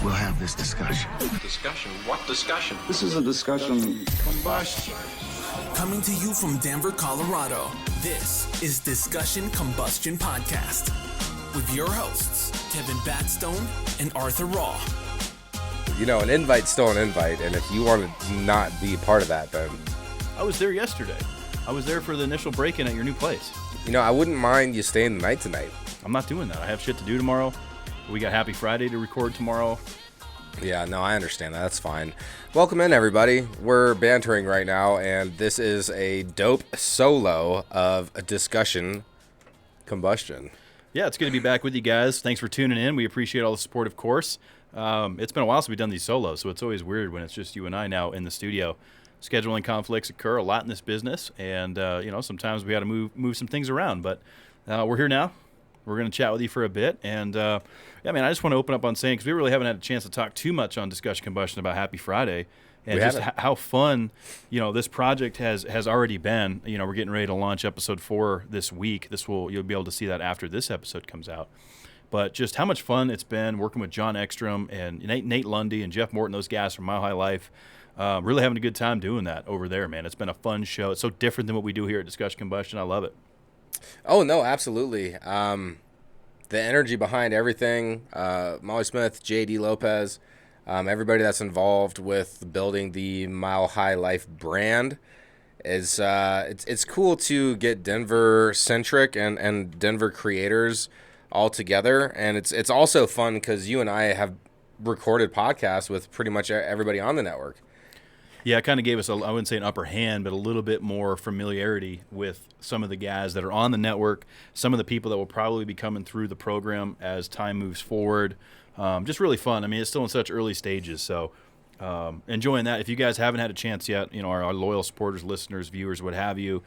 we'll have this discussion. Discussion? What discussion? This is a discussion combustion. Coming to you from Denver, Colorado, this is Discussion Combustion Podcast with your hosts, Kevin Batstone and Arthur Raw. You know, an invite's still an invite, and if you want to not be part of that, then... I was there yesterday. I was there for the initial break-in at your new place. You know, I wouldn't mind you staying the night tonight. I'm not doing that. I have shit to do tomorrow. We got Happy Friday to record tomorrow. Yeah, no, I understand that. That's fine. Welcome in, everybody. We're bantering right now, and this is a dope solo of a Discussion Combustion. Yeah, it's good to be back with you guys. Thanks for tuning in. We appreciate all the support, of course. It's been a while since we've done these solos, so it's always weird when it's just you and I now in the studio. Scheduling conflicts occur a lot in this business, and sometimes we got to move some things around. But we're here now. We're going to chat with you for a bit, and I just want to open up on saying, because we really haven't had a chance to talk too much on Discussion Combustion about Happy Friday, and just how fun this project has already been. We're getting ready to launch episode 4 this week. You'll be able to see that after this episode comes out. But just how much fun it's been working with John Ekstrom and Nate Lundy and Jeff Morton, those guys from Mile High Life. Really having a good time doing that over there, man. It's been a fun show. It's so different than what we do here at Discussion Combustion. I love it. Oh, no, absolutely. The energy behind everything, Molly Smith, J.D. Lopez, everybody that's involved with building the Mile High Life brand, is it's cool to get Denver-centric and Denver creators all together. And it's also fun because you and I have recorded podcasts with pretty much everybody on the network. Yeah, it kind of gave us, I wouldn't say an upper hand, but a little bit more familiarity with some of the guys that are on the network, some of the people that will probably be coming through the program as time moves forward. Just really fun. I mean, it's still in such early stages, so enjoying that. If you guys haven't had a chance yet, our loyal supporters, listeners, viewers, what have you,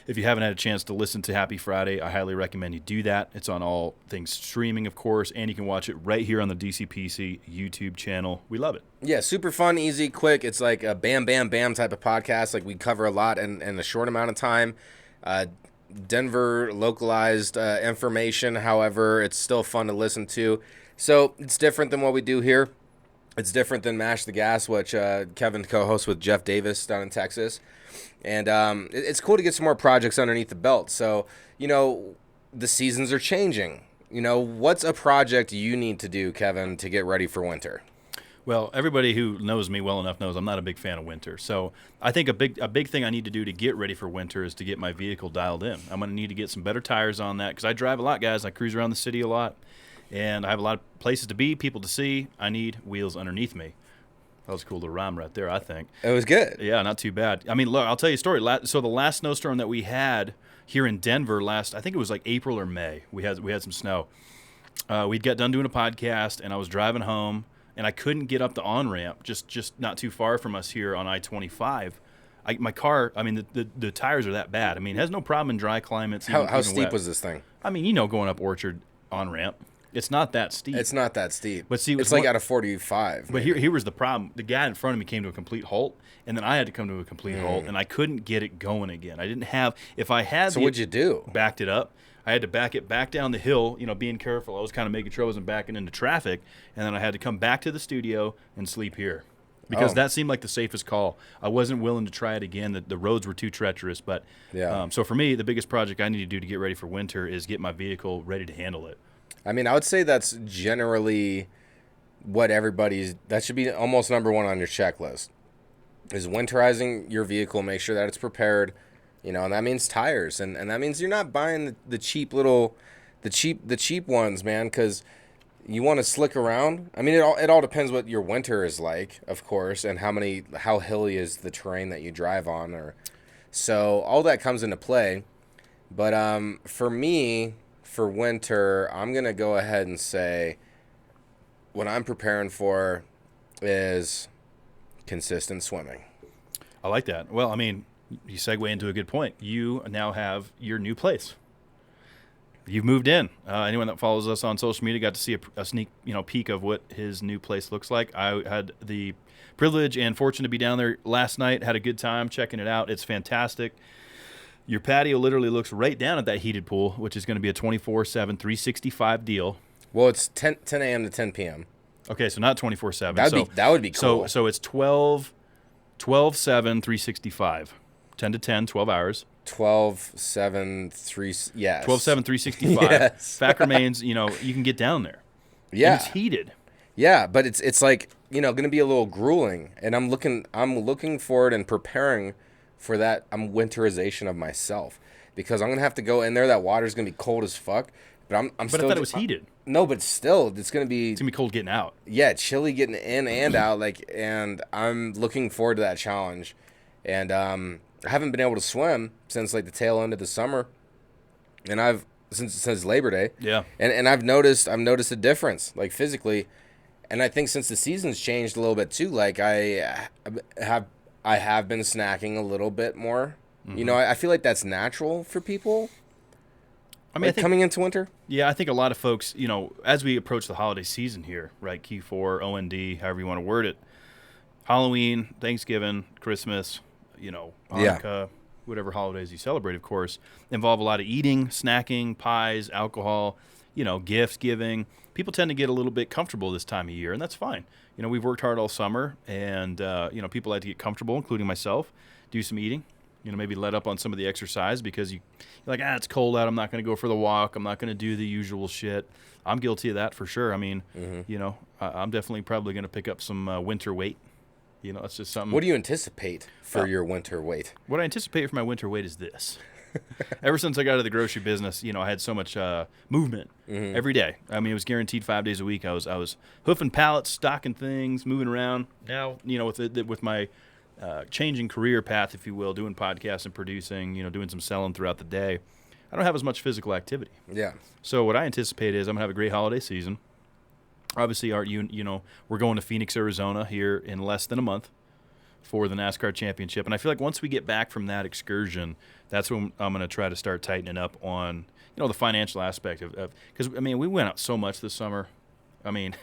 if you haven't had a chance to listen to Happy Friday, I highly recommend you do that. It's on all things streaming, of course, and you can watch it right here on the DCPC YouTube channel. We love it. Yeah, super fun, easy, quick. It's like a bam, bam, bam type of podcast. Like we cover a lot in a short amount of time. Denver localized information, however, it's still fun to listen to. So it's different than what we do here. It's different than Mash the Gas, which Kevin co-hosts with Jeff Davis down in Texas. And it's cool to get some more projects underneath the belt. So, the seasons are changing. What's a project you need to do, Kevin, to get ready for winter? Well, everybody who knows me well enough knows I'm not a big fan of winter. So I think a big thing I need to do to get ready for winter is to get my vehicle dialed in. I'm going to need to get some better tires on that because I drive a lot, guys. I cruise around the city a lot, and I have a lot of places to be, people to see. I need wheels underneath me. That was a cool little rhyme right there, I think. It was good. Yeah, not too bad. I mean, look, I'll tell you a story. So the last snowstorm that we had here in Denver I think it was like April or May, we had some snow. We'd got done doing a podcast, and I was driving home, and I couldn't get up the on-ramp, just not too far from us here on I-25. My car, I mean, the tires are that bad. I mean, it has no problem in dry climates. How steep was this thing? I mean, going up Orchard on-ramp. It's not that steep. It's not that steep. But see, it's like out of 45. But here was the problem. The guy in front of me came to a complete halt, and then I had to come to a complete halt, and I couldn't get it going again. I didn't have – if I had So what'd you do? Backed it up. I had to back it back down the hill, being careful. I was kind of making sure I wasn't backing into traffic, and then I had to come back to the studio and sleep here because that seemed like the safest call. I wasn't willing to try it again. The roads were too treacherous. But so for me, the biggest project I need to do to get ready for winter is get my vehicle ready to handle it. I mean, I would say that's generally what that should be almost number one on your checklist, is winterizing your vehicle, make sure that it's prepared, and that means tires. And that means you're not buying the cheap ones, man, because you want to slick around. I mean, it all depends what your winter is like, of course, and how hilly is the terrain that you drive on. So all that comes into play. But for me, for winter, I'm going to go ahead and say what I'm preparing for is consistent swimming. I like that. Well, I mean, you segue into a good point. You now have your new place. You've moved in. Anyone that follows us on social media got to see a sneak peek of what his new place looks like. I had the privilege and fortune to be down there last night, had a good time checking it out. It's fantastic. Your patio literally looks right down at that heated pool, which is going to be a 24/7, 365 deal. Well, it's 10 a.m. to 10 p.m. Okay, so not 24/7. That would be cool. So it's 12/7, 365. 10 to 10, 12 hours. 12/7, 3. Yes. 12/7, 365. Yes. Fact remains, you can get down there. Yeah. And it's heated. Yeah, but it's like, going to be a little grueling, and I'm looking forward and preparing for that winterization of myself, because I'm going to have to go in there. That water's going to be cold as fuck, but I'm But still I thought it was heated. No, but still it's going to be cold getting out. Yeah, chilly getting in and out, and I'm looking forward to that challenge. And I haven't been able to swim since the tail end of the summer, and since Labor Day. Yeah. And I've noticed a difference physically. And I think since the season's changed a little bit too, I have been snacking a little bit more. Mm-hmm. I feel like that's natural for people. I mean, I think, coming into winter. Yeah, I think a lot of folks, as we approach the holiday season here, right? Q4, OND, however you want to word it, Halloween, Thanksgiving, Christmas, Hanukkah, whatever holidays you celebrate, of course, involve a lot of eating, snacking, pies, alcohol, gift giving. People tend to get a little bit comfortable this time of year, and that's fine. We've worked hard all summer, and, people like to get comfortable, including myself, do some eating, maybe let up on some of the exercise because you're like, it's cold out. I'm not going to go for the walk. I'm not going to do the usual shit. I'm guilty of that for sure. I mean, I'm definitely probably going to pick up some winter weight. It's just something. What do you anticipate for your winter weight? What I anticipate for my winter weight is this. Ever since I got out of the grocery business, I had so much movement every day. I mean, it was guaranteed 5 days a week. I was hoofing pallets, stocking things, moving around. Now, with my changing career path, if you will, doing podcasts and producing, doing some selling throughout the day, I don't have as much physical activity. Yeah. So what I anticipate is I'm gonna have a great holiday season. Obviously, we're going to Phoenix, Arizona here in less than a month for the NASCAR championship. And I feel like once we get back from that excursion, that's when I'm going to try to start tightening up on, the financial aspect of because, we went out so much this summer. I mean,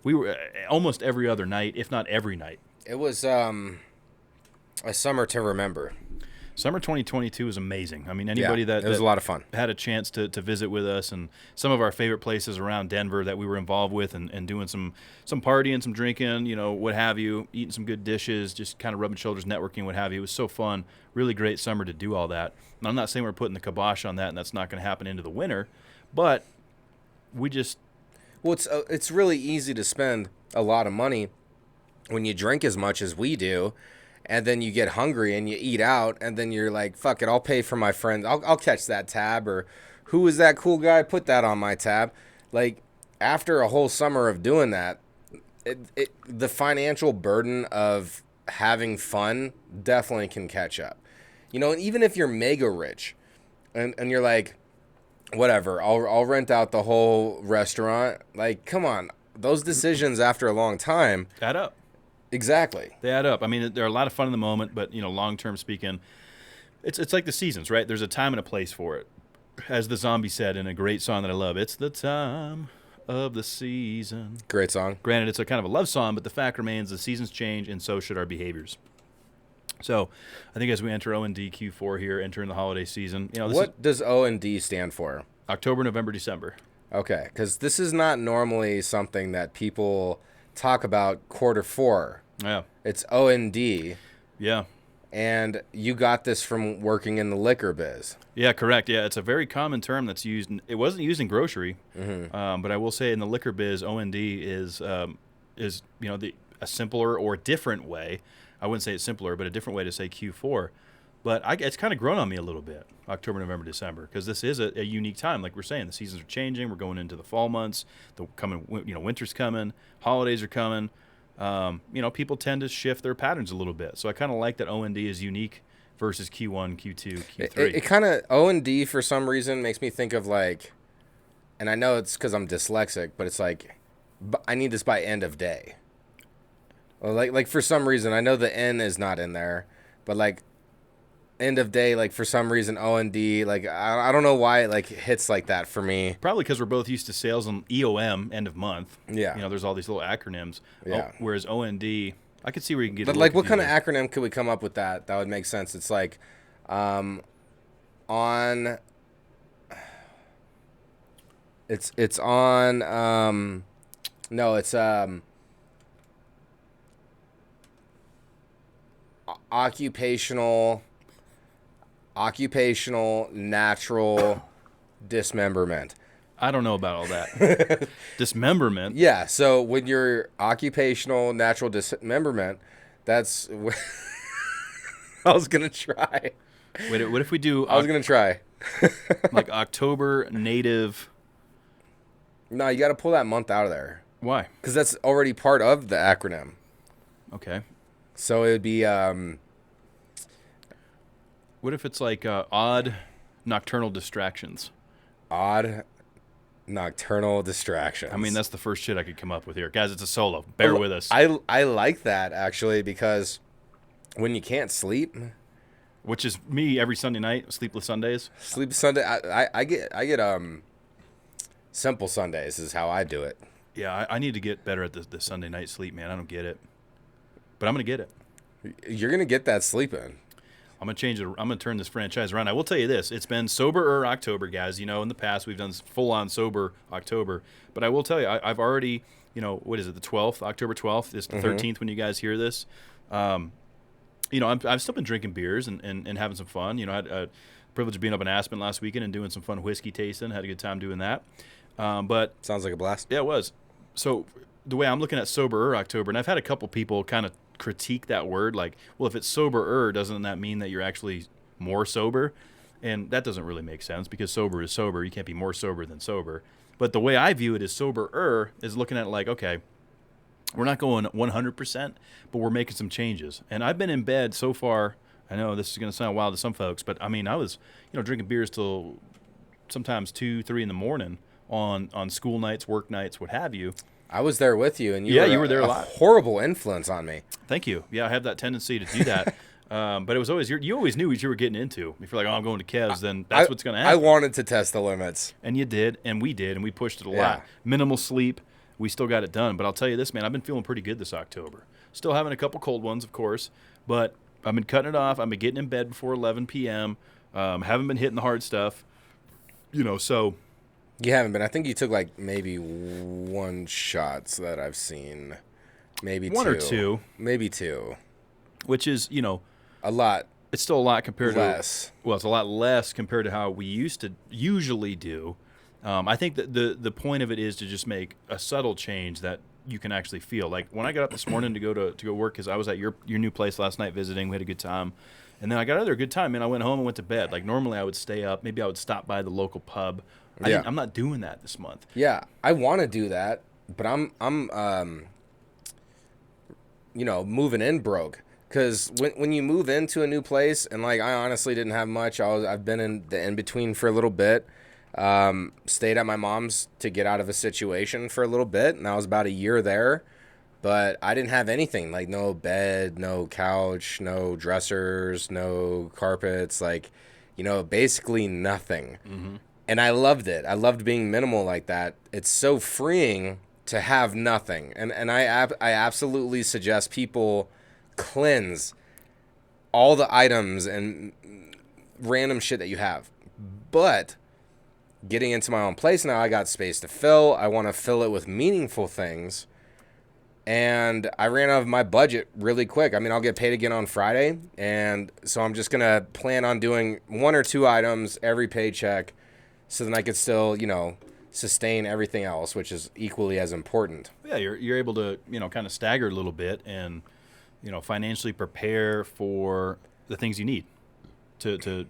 we were almost every other night, if not every night. It was a summer to remember. Summer 2022 was amazing. I mean, anybody that it was a lot of fun. Had a chance to visit with us, and some of our favorite places around Denver that we were involved with, and doing some partying, some drinking, what have you, eating some good dishes, just kind of rubbing shoulders, networking, what have you. It was so fun. Really great summer to do all that. And I'm not saying we're putting the kibosh on that, and that's not going to happen into the winter, but we just... Well, it's really easy to spend a lot of money when you drink as much as we do. And then you get hungry and you eat out, and then you're like, fuck it, I'll pay for my friends. I'll catch that tab, or who is that cool guy? Put that on my tab. After a whole summer of doing that, the financial burden of having fun definitely can catch up. And even if you're mega rich and you're like, whatever, I'll rent out the whole restaurant. Come on, those decisions after a long time add up. Exactly. They add up. I mean, they're a lot of fun in the moment, but, long-term speaking, it's like the seasons, right? There's a time and a place for it. As the Zombie said in a great song that I love, it's the time of the season. Great song. Granted, it's a kind of a love song, but the fact remains the seasons change, and so should our behaviors. So I think as we enter O&D Q4 here, entering the holiday season, what does O&D stand for? October, November, December. Okay, because this is not normally something that people talk about quarter four. Yeah. It's O&D. Yeah. And you got this from working in the liquor biz. Yeah, correct. Yeah, it's a very common term that's used. It wasn't used in grocery, but I will say in the liquor biz, O&D is a simpler or different way. I wouldn't say it's simpler, but a different way to say Q4. But it's kind of grown on me a little bit, October, November, December, because this is a unique time. Like we're saying, the seasons are changing. We're going into the fall months. Winter's coming. Holidays are coming. People tend to shift their patterns a little bit. So I kind of like that O&D is unique versus Q1, Q2, Q3. It kind of, O&D for some reason makes me think of and I know it's because I'm dyslexic, but it's I need this by end of day. Well, for some reason, I know the N is not in there, but end of day, for some reason, O&D, I don't know why it hits like that for me. Probably because we're both used to sales and EOM, end of month. Yeah. There's all these little acronyms. Yeah. Whereas O&D, I could see where you can get. But what kind of acronym could we come up with that would make sense? It's on. It's on. No, it's occupational natural dismemberment. I don't know about all that. Dismemberment. Yeah, so when you're occupational natural dismemberment, that's I was gonna try. Wait, what if we do I was gonna try. like October native? No, you got to pull that month out of there Why? because that's already part of the acronym. Okay. So it would be What if it's like odd nocturnal distractions? odd nocturnal distractions. I mean, that's the first shit I could come up with here. Guys, it's a solo. Bear with us. I like that actually because when you can't sleep, Which is me every Sunday night, Sleepless Sundays. sleep Sunday. I get simple Sundays is how I do it. Yeah, I need to get better at the Sunday night sleep, man. I don't get it. But I'm going to get it. You're gonna get that sleep in. I'm going to change it. I'm going to turn this franchise around. I will tell you this. It's been sober October, guys. You know, in the past, we've done full-on sober October. But I will tell you, I've already, what is it, the 12th, October 12th? It's the 13th when you guys hear this. I've still been drinking beers and having some fun. I had a privilege of being up in Aspen last weekend and doing some fun whiskey tasting. Had a good time doing that. But Sounds like a blast. yeah, it was. So the way I'm looking at sober October, and I've had a couple people kind of critique that word, like, well, if it's sober doesn't that mean that you're actually more sober? And that doesn't really make sense because sober is sober. You can't be more sober than sober. But the way I view it is sober is looking at it like, okay, we're not going 100%, but we're making some changes. And I've been in bed so far. I know this is going to sound wild to some folks, but I mean, I was, drinking beers till sometimes 2, 3 in the morning on school nights, work nights, what have you. I was there with you, and you were there a lot. Horrible influence on me. Thank you. Yeah, I have that tendency to do that. But it was always you always knew what you were getting into. If you're like, oh, I'm going to Kev's, then that's what's going to happen. I wanted to test the limits. And you did, and we did, and we pushed it a Yeah. lot. Minimal sleep, we still got it done. But I'll tell you this, man, I've been feeling pretty good this October. Still having a couple cold ones, of course, but I've been cutting it off. I've been getting in bed before 11 p.m. Haven't been hitting the hard stuff. So... You haven't been. I think you took like maybe one shots that I've seen. Maybe one or two. Maybe two. Which is, a lot. It's still a lot compared less. to... Well, it's a lot less compared to how we used to usually do. I think that the point of it is to just make a subtle change that you can actually feel. Like when I got up this morning to go work, because I was at your new place last night visiting. We had a good time. And then I got out there a good time, and I went home and went to bed. Like normally I would stay up. Maybe I would stop by the local pub. Yeah. I'm not doing that this month. Yeah, I want to do that, but I'm moving in broke. Because when you move into a new place, and like I honestly didn't have much. I've been in the in between for a little bit. Stayed at my mom's to get out of a situation for a little bit, and I was about a year there. But I didn't have anything, like no bed, no couch, no dressers, no carpets, basically nothing. Mm-hmm. And I loved it. I loved being minimal like that. It's so freeing to have nothing. And I absolutely suggest people cleanse all the items and random shit that you have. But getting into my own place now, I got space to fill. I want to fill it with meaningful things. And I ran out of my budget really quick. I mean, I'll get paid again on Friday. And so I'm just going to plan on doing 1 or 2 items every paycheck so then I could still, sustain everything else, which is equally as important. Yeah, you're able to, kind of stagger a little bit and, financially prepare for the things you need to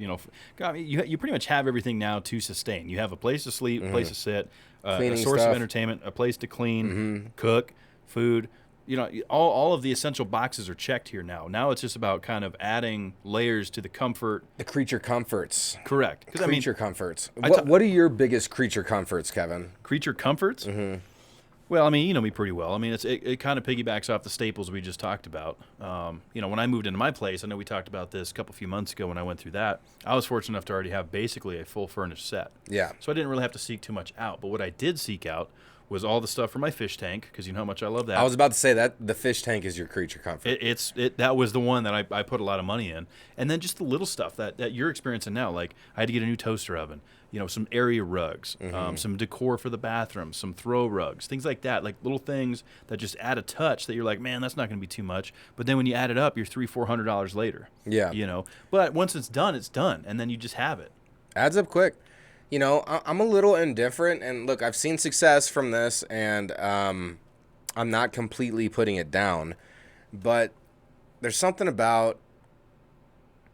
I mean, you pretty much have everything now to sustain. You have a place to sleep, a place to sit, a source of entertainment, a place to clean, cook, food. All of the essential boxes are checked here now. Now it's just about kind of adding layers to the comfort. The creature comforts. Correct. Creature comforts. What are your biggest creature comforts, Kevin? Creature comforts? Mm-hmm. Well, I mean, you know me pretty well. I mean, it kind of piggybacks off the staples we just talked about. When I moved into my place, I know we talked about this a few months ago when I went through that. I was fortunate enough to already have basically a full furnished set. Yeah. So I didn't really have to seek too much out. But what I did seek out was all the stuff for my fish tank, because you know how much I love that. I was about to say that the fish tank is your creature comfort. That was the one that I put a lot of money in. And then just the little stuff that you're experiencing now. Like, I had to get a new toaster oven, some area rugs, some decor for the bathroom, some throw rugs, things like that. Like little things that just add a touch that you're like, man, that's not going to be too much. But then when you add it up, you're $300-$400 later. Yeah. But once it's done, and then you just have it. Adds up quick. I'm a little indifferent, and look, I've seen success from this, and I'm not completely putting it down, but there's something about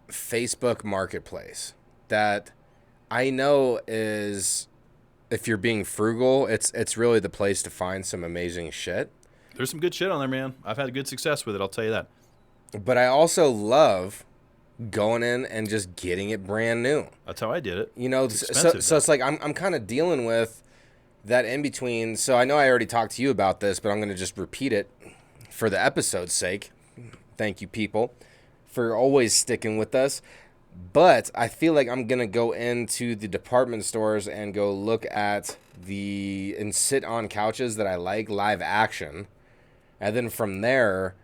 Facebook Marketplace that I know is, if you're being frugal, it's really the place to find some amazing shit. There's some good shit on there, man. I've had good success with it, I'll tell you that. But I also love going in and just getting it brand new. That's how I did it. So it's like I'm kind of dealing with that in between. So I know I already talked to you about this, but I'm going to just repeat it for the episode's sake. Thank you, people, for always sticking with us. But I feel like I'm going to go into the department stores and go look at and sit on couches that I like live action. And then from there,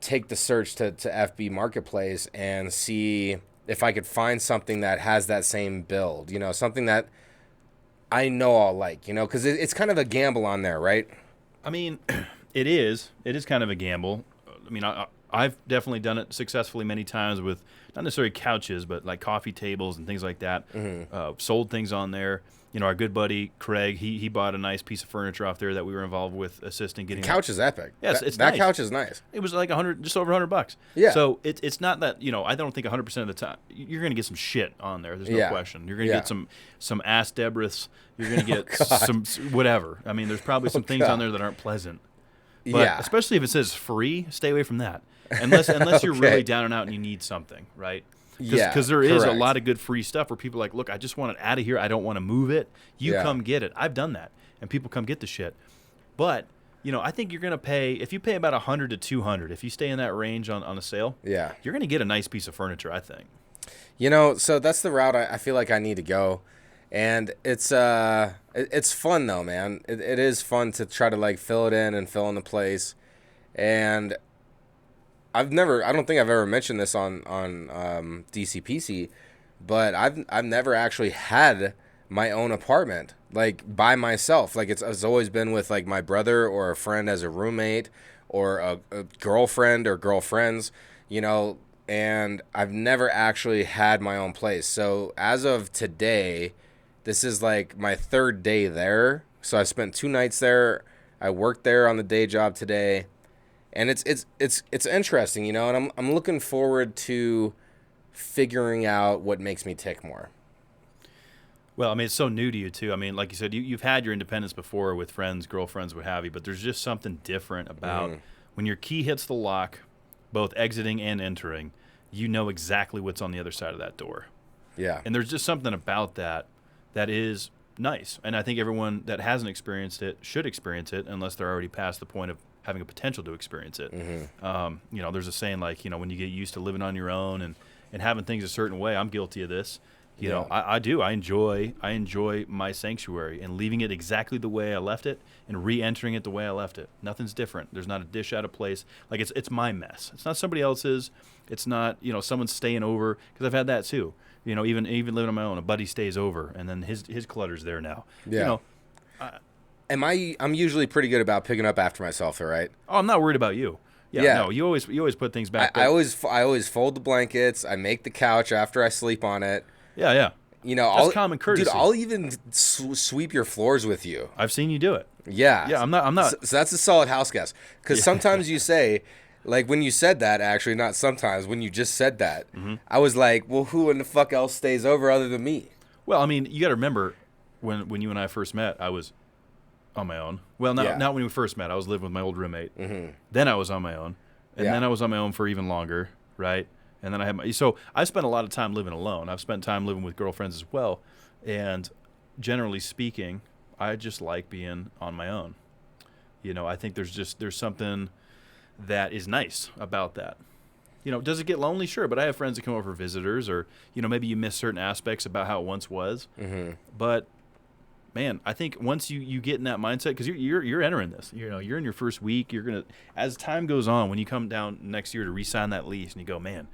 take the search to FB Marketplace and see if I could find something that has that same build, something that I know I'll like, because it's kind of a gamble on there, right? I mean, it is kind of a gamble. I mean, I've definitely done it successfully many times with not necessarily couches, but like coffee tables and things like that. Sold things on there. Our good buddy Craig, he bought a nice piece of furniture off there that we were involved with assisting getting. The couch is epic. Yes, it's that nice. couch is nice. It was like just over $100. Yeah. So it's not that I don't think 100% of the time you're going to get some shit on there. There's no question. You're going to get some ass Debris. You're going to get some whatever. I mean, there's probably some things on there that aren't pleasant. But especially if it says free, stay away from that. Unless you're really down and out and you need something, right? Because there is a lot of good free stuff where people are like, look, I just want it out of here. I don't want to move it. You come get it. I've done that. And people come get the shit. But, I think you're going to pay, if you pay about $100 to $200, if you stay in that range on a sale, you're going to get a nice piece of furniture, I think. So that's the route I feel like I need to go. And it's fun, though, man. It is fun to try to, like, fill it in and fill in the place. And I don't think I've ever mentioned this on DCPC, but I've never actually had my own apartment, like, by myself. Like, it's always been with, like, my brother or a friend as a roommate or a girlfriend or girlfriends, and I've never actually had my own place. So as of today, this is, like, my third day there. So I spent 2 nights there. I worked there on the day job today. And it's interesting, and I'm looking forward to figuring out what makes me tick more. Well, I mean, it's so new to you, too. I mean, like you said, you've had your independence before with friends, girlfriends, what have you, but there's just something different about when your key hits the lock, both exiting and entering, you know exactly what's on the other side of that door. Yeah. And there's just something about that is nice. And I think everyone that hasn't experienced it should experience it unless they're already past the point of having a potential to experience it. There's a saying like, when you get used to living on your own and having things a certain way, I'm guilty of this. I do. I enjoy my sanctuary and leaving it exactly the way I left it and re-entering it the way I left it. Nothing's different. There's not a dish out of place. Like it's my mess. It's not somebody else's. It's not, someone staying over, because I've had that too. Even living on my own, a buddy stays over and then his clutter's there now. Yeah. I'm usually pretty good about picking up after myself, all right? Oh, I'm not worried about you. Yeah. No, you always put things back. I always fold the blankets. I make the couch after I sleep on it. Yeah. That's common courtesy. Dude, I'll even sweep your floors with you. I've seen you do it. Yeah. Yeah, I'm not. So that's a solid house guest. Because sometimes you say, like when you said that, actually, not sometimes, when you just said that, I was like, well, who in the fuck else stays over other than me? Well, I mean, you got to remember when you and I first met, I was on my own. Well, not when we first met. I was living with my old roommate. Then I was on my own. And then I was on my own for even longer, right? And then I had so I spent a lot of time living alone. I've spent time living with girlfriends as well. And generally speaking, I just like being on my own. I think there's something that is nice about that. Does it get lonely? Sure, but I have friends that come over for visitors, or maybe you miss certain aspects about how it once was. But man, I think once you get in that mindset, because you're entering this, you're in your first week. You're gonna, as time goes on, when you come down next year to re-sign that lease, and you go, man,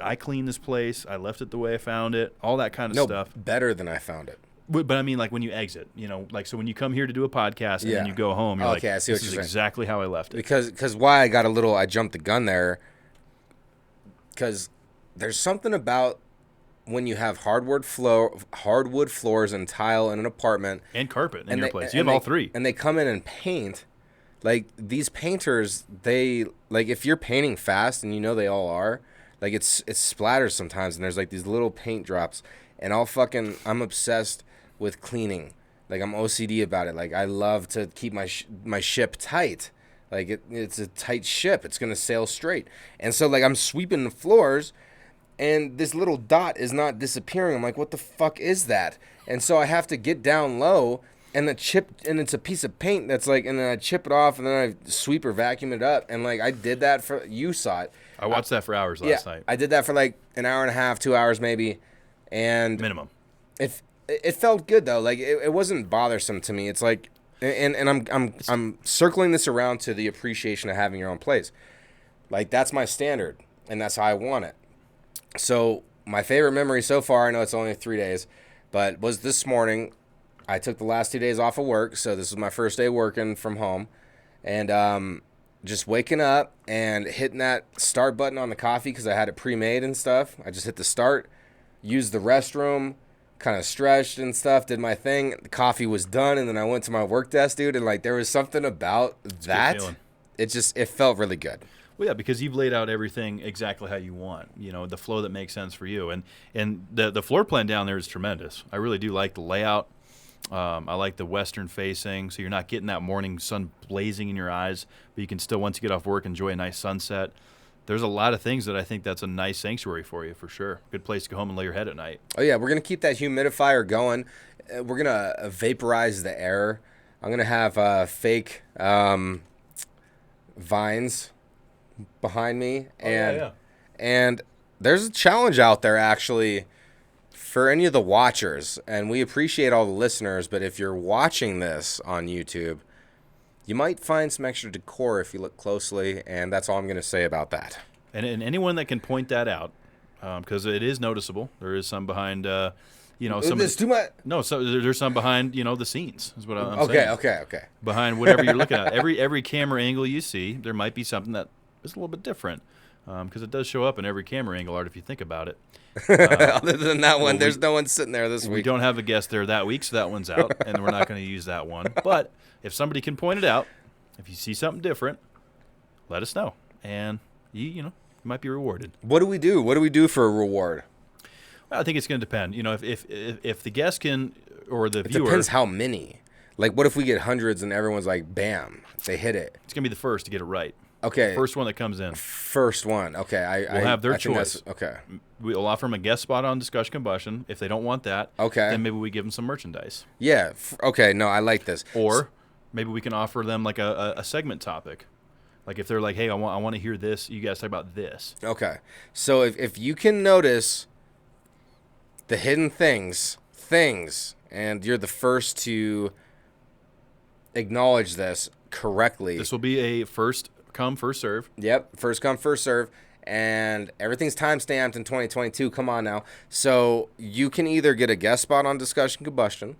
I cleaned this place. I left it the way I found it. All that kind of stuff. Better than I found it. But I mean, like when you exit, like so when you come here to do a podcast and then you go home, you're I see what this you're is saying. exactly how I left it. Because why I jumped the gun there. Because there's something about when you have hardwood floors and tile in an apartment And carpet in your place. You have all three. And they come in and paint. Like these painters, they like if you're painting fast, and they all are, like it splatters sometimes, and there's like these little paint drops, and I'm obsessed with cleaning. Like I'm OCD about it. Like I love to keep my ship tight. Like it's a tight ship. It's gonna sail straight. And so like I'm sweeping the floors, and this little dot is not disappearing. I'm like, what the fuck is that? And so I have to get down low, and it's a piece of paint that's like, and then I chip it off, and then I sweep or vacuum it up, and like I did that you saw it. I watched that for hours last night. I did that for like an hour and a half, 2 hours maybe, and Minimum. It felt good though. Like it wasn't bothersome to me. It's like, and I'm circling this around to the appreciation of having your own place. Like that's my standard, and that's how I want it. So my favorite memory so far, I know it's only 3 days, but was this morning. I took the last 2 days off of work, so this was my first day working from home, and just waking up and hitting that start button on the coffee because I had it pre-made and stuff. I just hit the start, used the restroom, kind of stretched and stuff, did my thing. The coffee was done, and then I went to my work desk, dude, and like there was something about that. It felt really good. Well, yeah, because you've laid out everything exactly how you want, the flow that makes sense for you. And the floor plan down there is tremendous. I really do like the layout. I like the western facing, so you're not getting that morning sun blazing in your eyes, but you can still, once you get off work, enjoy a nice sunset. There's a lot of things that I think that's a nice sanctuary for you, for sure. Good place to go home and lay your head at night. Oh, yeah, we're going to keep that humidifier going. We're going to vaporize the air. I'm going to have fake vines behind me. And there's a challenge out there, actually, for any of the watchers, and we appreciate all the listeners, but if you're watching this on YouTube, you might find some extra decor if you look closely, and that's all I'm going to say about that. And anyone that can point that out, because it is noticeable. There is some behind, some. There's too much. No, so there's some behind, the scenes, is what I'm saying. Okay. Behind whatever you're looking at. Every camera angle you see, there might be something that is a little bit different, because it does show up in every camera angle art if you think about it. Other than that one, there's no one sitting there this week. We don't have a guest there that week, so that one's out, and we're not going to use that one. But if somebody can point it out, if you see something different, let us know, and you might be rewarded. What do we do? What do we do for a reward? Well, I think it's going to depend. If the guest can, or the viewer. It depends how many. Like, what if we get hundreds and everyone's like, bam, they hit it? It's going to be the first to get it right. Okay. The first one that comes in. First one. Okay. We'll have their choice. Okay. We'll offer them a guest spot on Discussion Combustion. If they don't want that, then maybe we give them some merchandise. Yeah. Okay. No, I like this. Or maybe we can offer them like a segment topic. Like if they're like, hey, I want to hear this. You guys talk about this. Okay. So if you can notice the hidden things, and you're the first to acknowledge this correctly. This will be a first come, first serve. Yep, first come, first serve, and everything's time-stamped in 2022. Come on now. So you can either get a guest spot on Discussion Combustion,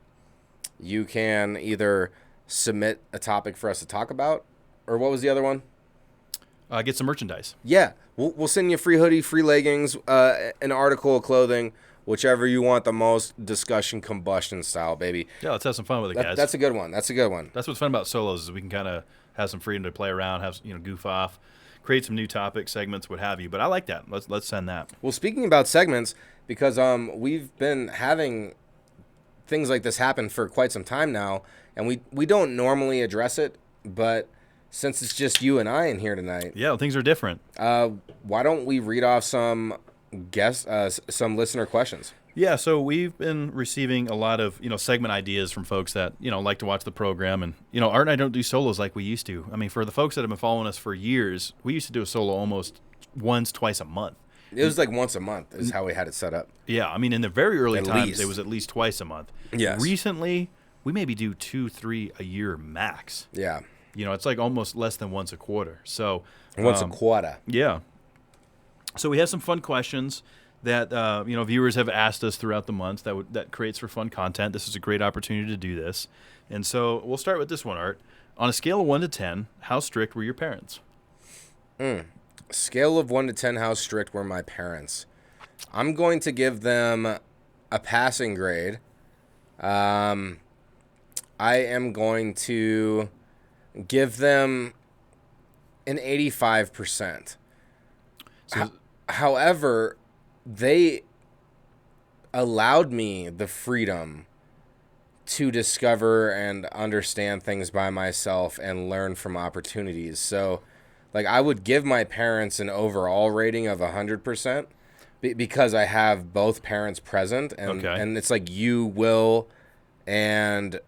you can either submit a topic for us to talk about, or what was the other one? Get some merchandise. Yeah, we'll send you a free hoodie, free leggings, an article of clothing, whichever you want the most. Discussion Combustion style, baby. Yeah, let's have some fun with it, guys. That's a good one. That's what's fun about solos is we can kind of have some freedom to play around, have goof off, create some new topics, segments, what have you. But I like that. Let's send that. Well, speaking about segments, because we've been having things like this happen for quite some time now, and we don't normally address it, but since it's just you and I in here tonight, yeah, things are different. Why don't we read off some some listener questions? Yeah, so we've been receiving a lot of, segment ideas from folks that, like to watch the program. And, Art and I don't do solos like we used to. I mean, for the folks that have been following us for years, we used to do a solo almost once, twice a month. It was like once a month is how we had it set up. Yeah, I mean, in the very early times, least. it was at least twice a month. Yes. Recently, we maybe do 2-3 a year max. Yeah. It's like almost less than once a quarter. So Once a quarter. yeah. So we have some fun questions that viewers have asked us throughout the month that creates for fun content. This is a great opportunity to do this. And so we'll start with this one, Art. On a scale of 1 to 10, how strict were your parents? Scale of 1 to 10, how strict were my parents? I'm going to give them a passing grade. I am going to give them an 85%. However, they allowed me the freedom to discover and understand things by myself and learn from opportunities. So, like, I would give my parents an overall rating of 100% because I have both parents present, and it's like you, Will, and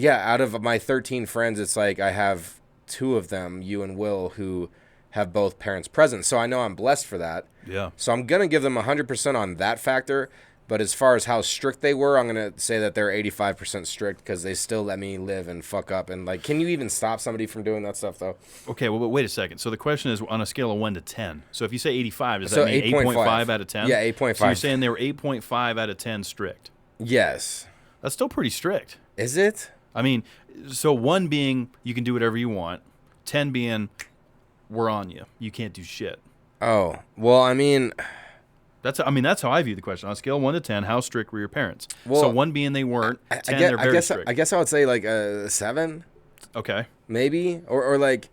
out of my 13 friends, it's like I have 2 of them, you and Will, who have both parents present. So I know I'm blessed for that. Yeah. So I'm going to give them 100% on that factor. But as far as how strict they were, I'm going to say that they're 85% strict because they still let me live and fuck up. And, like, can you even stop somebody from doing that stuff, though? Okay, well, but wait a second. So the question is on a scale of 1 to 10. So if you say 85, does that mean 8.5 out of 10? Yeah, 8.5. So you're saying they were 8.5 out of 10 strict. Yes. That's still pretty strict. Is it? I mean, so 1 being you can do whatever you want, 10 being we're on you. You can't do shit. Oh, well, I mean... That's how I view the question. On a scale of 1 to 10, how strict were your parents? Well, so 1 being they weren't, 10 they're very strict. I guess I would say like a 7. Okay. Maybe, or like.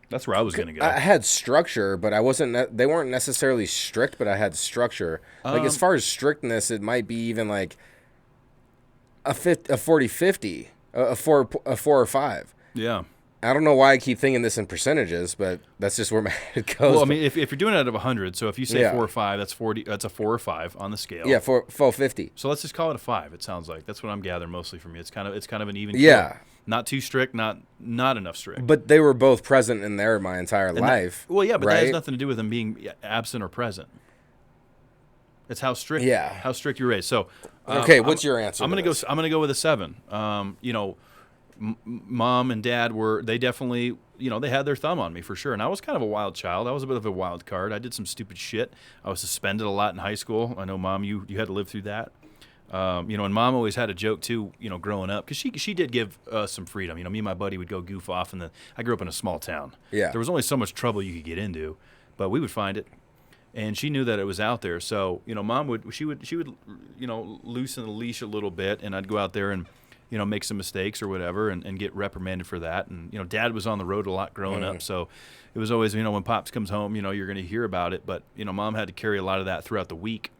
That's where I was gonna go. I had structure, but I wasn't. They weren't necessarily strict, but I had structure. Like as far as strictness, it might be even like a 40-50, a 4 or 5. Yeah. I don't know why I keep thinking this in percentages, but that's just where my head goes. Well, I mean, if you're doing it out of 100, so if you say 4 or 5, that's 40. That's a 4 or 5 on the scale. Yeah, 450. So let's just call it a 5. It sounds like that's what I'm gathering mostly from you. It's kind of an even. Yeah. Keel. Not too strict, not enough strict. But they were both present in there my entire life. Well, yeah, but right? that has nothing to do with them being absent or present. It's how strict. Yeah. How strict you're raised. So. Okay, what's your answer? I'm gonna go with a 7. Mom and Dad they definitely, they had their thumb on me for sure. And I was kind of a wild child. I was a bit of a wild card. I did some stupid shit. I was suspended a lot in high school. I know, Mom, you had to live through that. And Mom always had a joke too, growing up, because she did give us some freedom. Me and my buddy would go goof off, and I grew up in a small town. Yeah. There was only so much trouble you could get into, but we would find it. And she knew that it was out there. So, Mom would loosen the leash a little bit, and I'd go out there and make some mistakes or whatever and get reprimanded for that. And, Dad was on the road a lot growing up. So it was always, when Pops comes home, you're going to hear about it. But, Mom had to carry a lot of that throughout the week.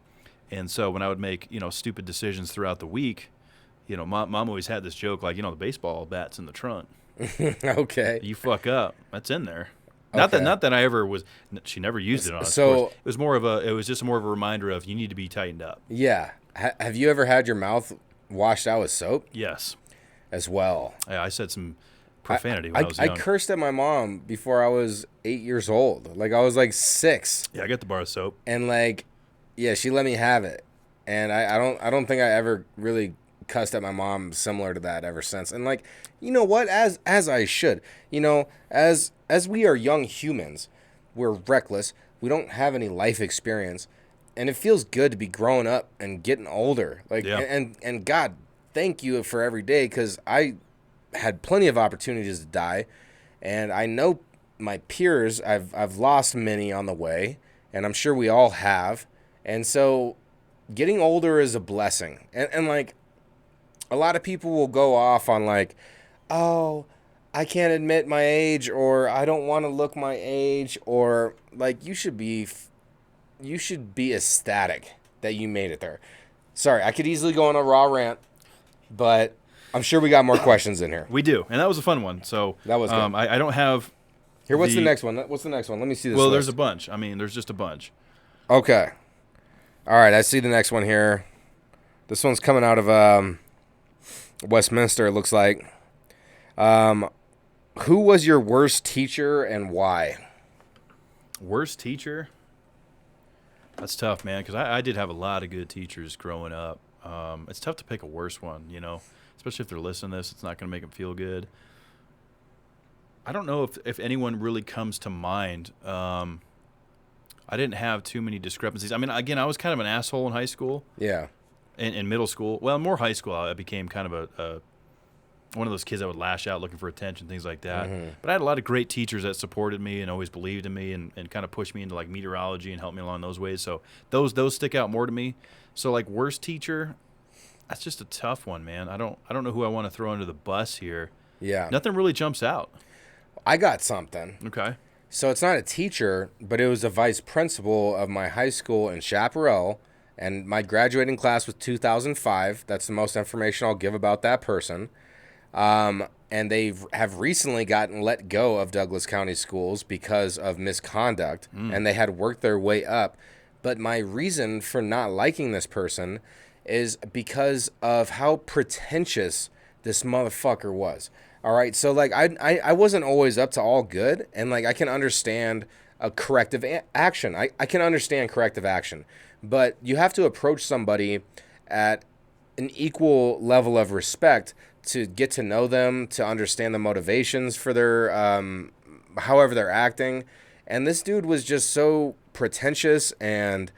And so when I would make, stupid decisions throughout the week, Mom always had this joke like, the baseball bat's in the trunk. Okay. You fuck up. That's in there. Okay. Not that I ever was. She never used it on us. So it was just more of a reminder of you need to be tightened up. Yeah. Have you ever had your mouth washed out with soap? Yes. As well. I said some profanity when I was young. I cursed at my mom before I was 8 years old. Like I was like 6. Yeah, I got the bar of soap. And like, yeah, she let me have it. And I don't think I ever really cussed at my mom similar to that ever since. And like, you know what? As I should. As we are young humans, we're reckless. We don't have any life experience. And it feels good to be growing up and getting older. Like, yeah. and God, thank you for every day, because I had plenty of opportunities to die, and I know my peers, I've lost many on the way, and I'm sure we all have. And so getting older is a blessing. And like, a lot of people will go off on like, oh, I can't admit my age, or I don't want to look my age, or like, you should be ecstatic that you made it there. Sorry, I could easily go on a raw rant, but I'm sure we got more questions in here. We do, and that was a fun one. So that was good. I don't have. Here, what's the next one? What's the next one? Let me see this. Well, list. there's a bunch. I mean, there's just a bunch. Okay. All right, I see the next one here. This one's coming out of Westminster, it looks like. Who was your worst teacher and why? Worst teacher? That's tough, man, because I did have a lot of good teachers growing up. It's tough to pick a worse one, especially if they're listening to this. It's not going to make them feel good. I don't know if anyone really comes to mind. I didn't have too many discrepancies. I mean, again, I was kind of an asshole in high school. Yeah. In middle school. Well, more high school, I became kind of a one of those kids that would lash out looking for attention, things like that. But I had a lot of great teachers that supported me and always believed in me and kind of pushed me into like meteorology and helped me along those ways. So those stick out more to me. So like worst teacher, that's just a tough one, man. I don't know who I want to throw under the bus here. Yeah. Nothing really jumps out. I got something. Okay. So it's not a teacher, but it was a vice principal of my high school in Chaparral, and my graduating class was 2005. That's the most information I'll give about that person. And they have recently gotten let go of Douglas County schools because of misconduct, and they had worked their way up. But my reason for not liking this person is because of how pretentious this motherfucker was. All right, so like I wasn't always up to all good, and like I can understand a corrective action. I can understand corrective action, but you have to approach somebody at an equal level of respect to get to know them, to understand the motivations for their however they're acting. And this dude was just so pretentious and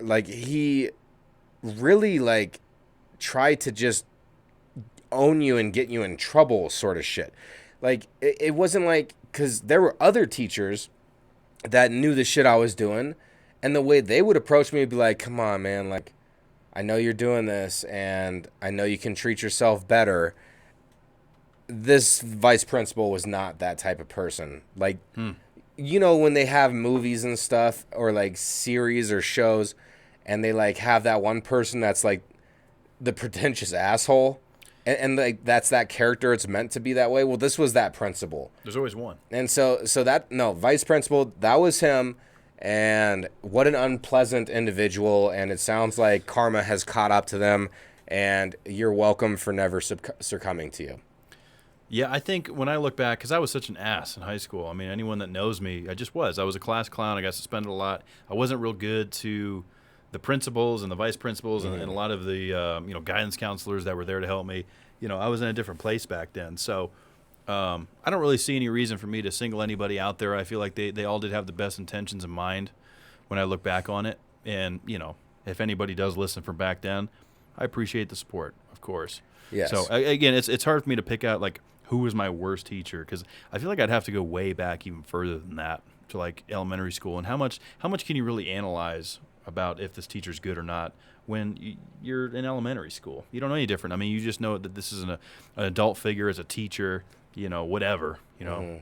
like he really like tried to just own you and get you in trouble sort of shit. Like it wasn't like, because there were other teachers that knew the shit I was doing, and the way they would approach me would be like, come on, man, like I know you're doing this and I know you can treat yourself better. This vice principal was not that type of person. Like you know, when they have movies and stuff or like series or shows and they like have that one person that's like the pretentious asshole, and like that's that character, it's meant to be that way. Well, this was that principal. There's always one. And so that, no, vice principal, that was him. And what an unpleasant individual. And it sounds like karma has caught up to them, and you're welcome for never succumbing to you. Yeah, I think when I look back, because I was such an ass in high school. I mean, anyone that knows me, I just was. I was a class clown. I got suspended a lot. I wasn't real good to the principals and the vice principals and a lot of the guidance counselors that were there to help me. You know, I was in a different place back then. So I don't really see any reason for me to single anybody out there. I feel like they all did have the best intentions in mind when I look back on it. And, you know, if anybody does listen from back then, I appreciate the support, of course. Yes. So, again, it's hard for me to pick out, like, who was my worst teacher, because I feel like I'd have to go way back even further than that to, like, elementary school. And how much can you really analyze about if this teacher's good or not when you're in elementary school? You don't know any different. I mean, you just know that this is an adult figure as a teacher, you know, whatever, you know.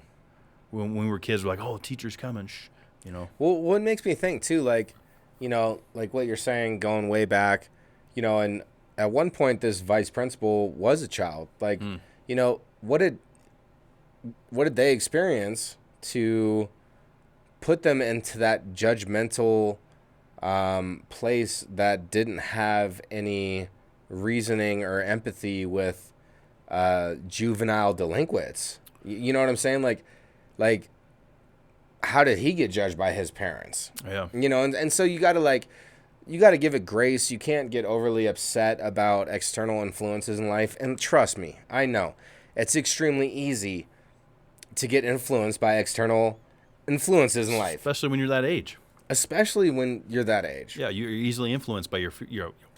When we were kids, we're like, oh, teacher's coming, shh, you know. Well, what makes me think, too, like, you know, like what you're saying, going way back, you know, and at one point this vice principal was a child. Like, you know, what did they experience to put them into that judgmental place that didn't have any reasoning or empathy with juvenile delinquents? You know what I'm saying? Like how did he get judged by his parents? Yeah. You know, and so you got to give it grace. You can't get overly upset about external influences in life. And trust me, I know it's extremely easy to get influenced by external influences in life, Especially when you're that age. Yeah, you're easily influenced by your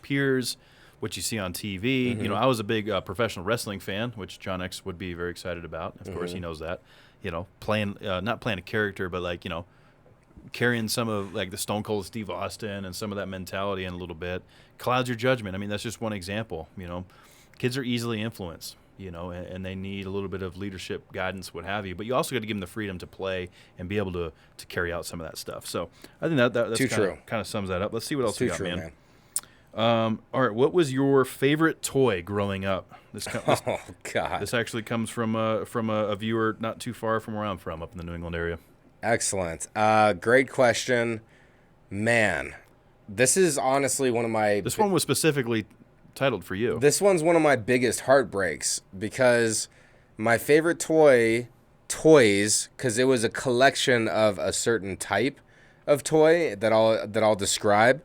peers, what you see on TV. You know, I was a big professional wrestling fan, which John X would be very excited about. Of course, he knows that. You know, not playing a character, but like, you know, carrying some of like the Stone Cold Steve Austin and some of that mentality in a little bit clouds your judgment. I mean, that's just one example. You know, kids are easily influenced, you know, and they need a little bit of leadership, guidance, what have you. But you also got to give them the freedom to play and be able to carry out some of that stuff. So I think that's kind of sums that up. Let's see what else we got, man. All right, what was your favorite toy growing up? Oh God! This actually comes from a viewer not too far from where I'm from, up in the New England area. Excellent. Great question, man. This is honestly one of my. This one was specifically titled for you. This one's one of my biggest heartbreaks because my favorite toys, because it was a collection of a certain type of toy that I'll describe.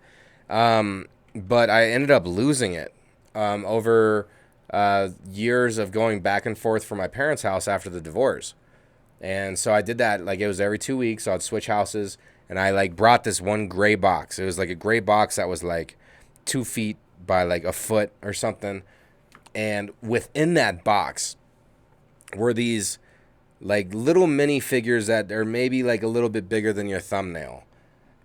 But I ended up losing it. over years of going back and forth from my parents' house after the divorce. And so I did that, like, it was every 2 weeks. So I'd switch houses, and I, like, brought this one gray box. It was, like, a gray box that was, like, 2 feet by, like, a foot or something. And within that box were these, like, little mini figures that are maybe, like, a little bit bigger than your thumbnail.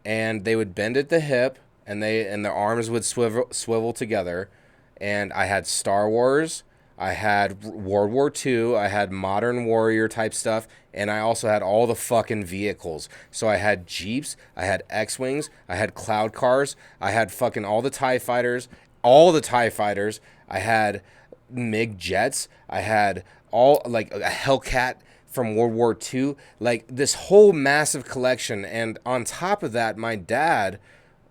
And they would bend at the hip, and their arms would swivel together. And I had Star Wars, I had World War II, I had Modern Warrior type stuff, and I also had all the fucking vehicles. So I had Jeeps, I had X-Wings, I had Cloud Cars, I had fucking all the TIE Fighters, I had MiG jets, I had all, like, a Hellcat from World War II, like, this whole massive collection. And on top of that, my dad,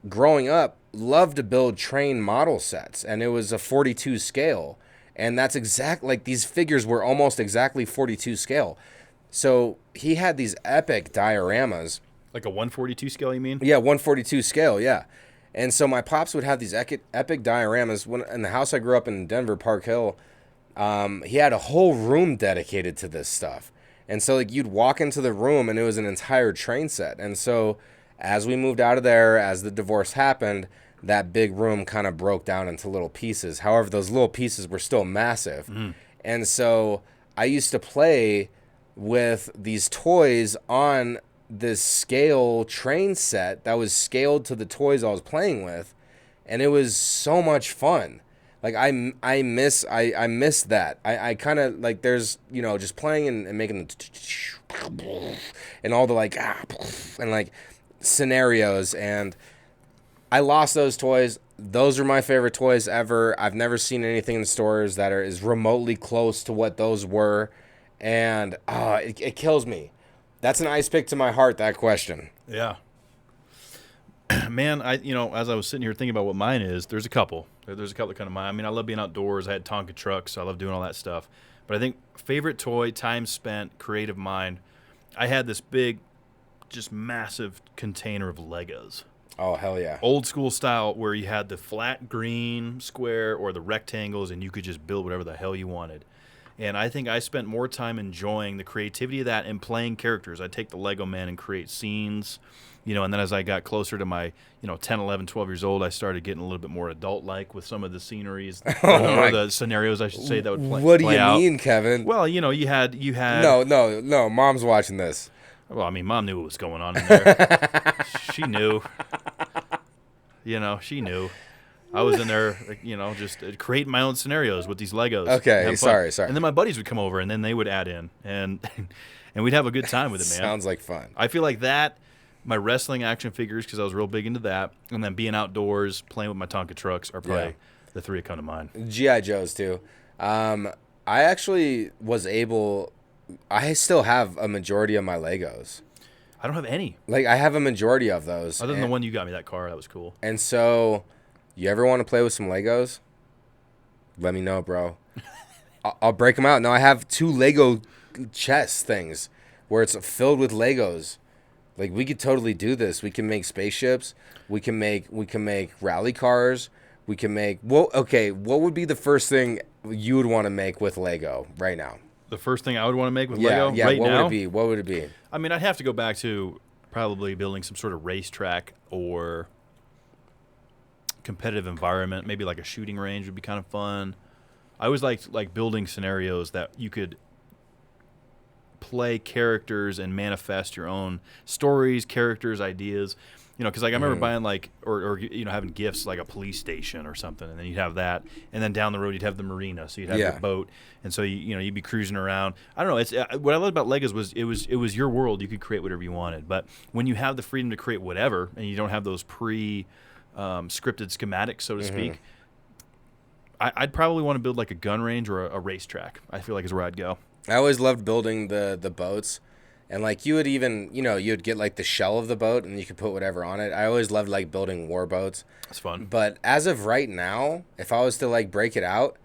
growing up, loved to build train model sets, and it was a 42 scale. And that's exact, like, these figures were almost exactly 42 scale. So he had these epic dioramas. Like a 142 scale, you mean? Yeah, 142 scale, yeah. And so my pops would have these epic dioramas. When in the house I grew up in Denver, Park Hill, he had a whole room dedicated to this stuff. And so, like, you'd walk into the room, and it was an entire train set. And so as we moved out of there, as the divorce happened, that big room kind of broke down into little pieces. However, those little pieces were still massive. And so I used to play with these toys on this scale train set that was scaled to the toys I was playing with. And it was so much fun. Like, I miss that. I kind of, like, there's, you know, just playing and making the and all the, like, and, like, scenarios. And I lost those toys. Those are my favorite toys ever. I've never seen anything in the stores that is remotely close to what those were. And it kills me. That's an ice pick to my heart, that question. Yeah. Man, as I was sitting here thinking about what mine is, there's a couple. There's a couple of kind of mine. I mean, I love being outdoors. I had Tonka trucks. So I love doing all that stuff. But I think favorite toy, time spent, creative mind, I had this big, just massive container of Legos. Oh, hell yeah. Old school style where you had the flat green square or the rectangles, and you could just build whatever the hell you wanted. And I think I spent more time enjoying the creativity of that and playing characters. I'd take the Lego man and create scenes, and then as I got closer to my, 10, 11, 12 years old, I started getting a little bit more adult-like with some of the sceneries, or the scenarios, I should say, that would play out. What do you mean, Kevin? Well, you had... No, Mom's watching this. Well, I mean, Mom knew what was going on in there. She knew. She knew. I was in there, just creating my own scenarios with these Legos. Okay, sorry. And then my buddies would come over, and then they would add in, and we'd have a good time with it, man. Sounds like fun. I feel like that, my wrestling action figures, because I was real big into that, and then being outdoors, playing with my Tonka trucks are probably the three that come to mind. G.I. Joes, too. I actually was able... I still have a majority of my Legos. I don't have any. Like, I have a majority of those. Other than the one you got me, that car, that was cool. And so, you ever want to play with some Legos? Let me know, bro. I'll break them out. Now, I have 2 Lego chest things where it's filled with Legos. Like, we could totally do this. We can make spaceships. We can make rally cars. We can make... Well, okay, what would be the first thing you would want to make with Lego right now? The first thing I would want to make with Lego right now? What would it be? I mean, I'd have to go back to probably building some sort of racetrack or competitive environment. Maybe like a shooting range would be kind of fun. I always like building scenarios that you could play characters and manifest your own stories, characters, ideas. Because like I remember buying or having gifts like a police station or something, and then you'd have that, and then down the road you'd have the marina, so you'd have your boat, and so you'd be cruising around. I don't know. It's what I loved about Legos was it was your world. You could create whatever you wanted, but when you have the freedom to create whatever, and you don't have those scripted schematics, so to speak, I'd probably want to build like a gun range or a racetrack. I feel like is where I'd go. I always loved building the boats. And, like, you would even, you'd get, like, the shell of the boat, and you could put whatever on it. I always loved, like, building war boats. That's fun. But as of right now, if I was to, like, break it out,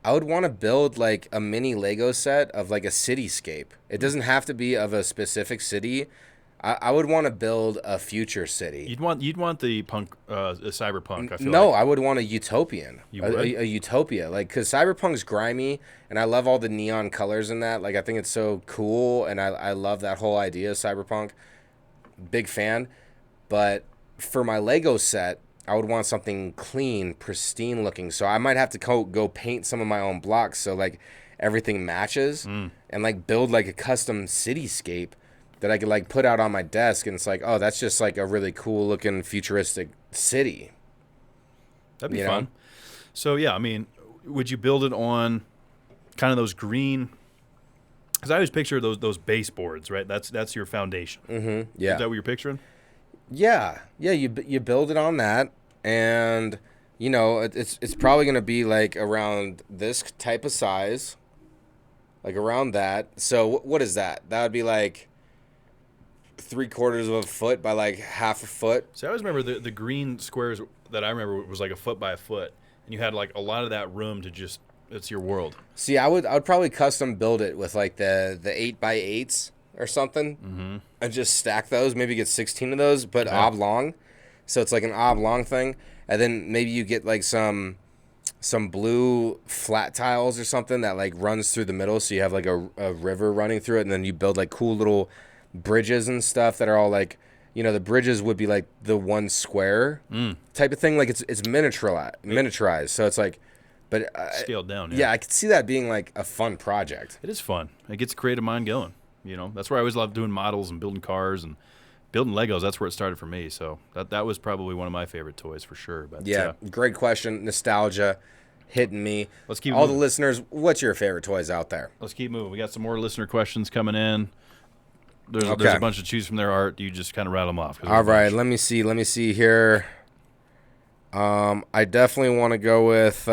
I would want to build, like, a mini Lego set of, like, a cityscape. It doesn't have to be of a specific city. I would want to build a future city. You'd want the cyberpunk. I feel No, like. I would want a utopian. You would? A utopia, like, because cyberpunk's grimy, and I love all the neon colors in that. Like, I think it's so cool, and I love that whole idea of cyberpunk. Big fan. But for my Lego set, I would want something clean, pristine looking. So I might have to go paint some of my own blocks so like everything matches, and like build like a custom cityscape that I could like put out on my desk, and it's like, oh, that's just like a really cool looking futuristic city. That'd be fun. So yeah, I mean, would you build it on kind of those green? Because I always picture those baseboards, right? That's your foundation. Mm-hmm. Yeah. Is that what you're picturing? Yeah. You build it on that, and you know it's probably gonna be like around this type of size, like around that. So what is that? That would be like 3/4 of a foot by like half a foot. So I always remember the green squares that I remember was like a foot by a foot, and you had like a lot of that room to just, it's your world. See, I would probably custom build it with like the 8x8s or something, and just stack those. Maybe get 16 of those, but oblong. So it's like an oblong thing, and then maybe you get like some blue flat tiles or something that like runs through the middle, so you have like a river running through it, and then you build like cool little bridges and stuff that are all like, you know, the bridges would be like the one square type of thing. Like it's miniaturized, so it's like, but Scaled down. yeah, I could see that being like a fun project. It is fun. It gets the creative mind going. You know, that's where I always loved doing models and building cars and building Legos. That's where it started for me. So that was probably one of my favorite toys for sure. But Yeah, great question. Nostalgia hitting me. Let's keep all moving. the listeners. What's your favorite toys out there? Let's keep moving. We got some more listener questions coming in. There's a bunch to choose from there, Art. You just kind of rattle them off. All right, let me see here. I definitely want to go with.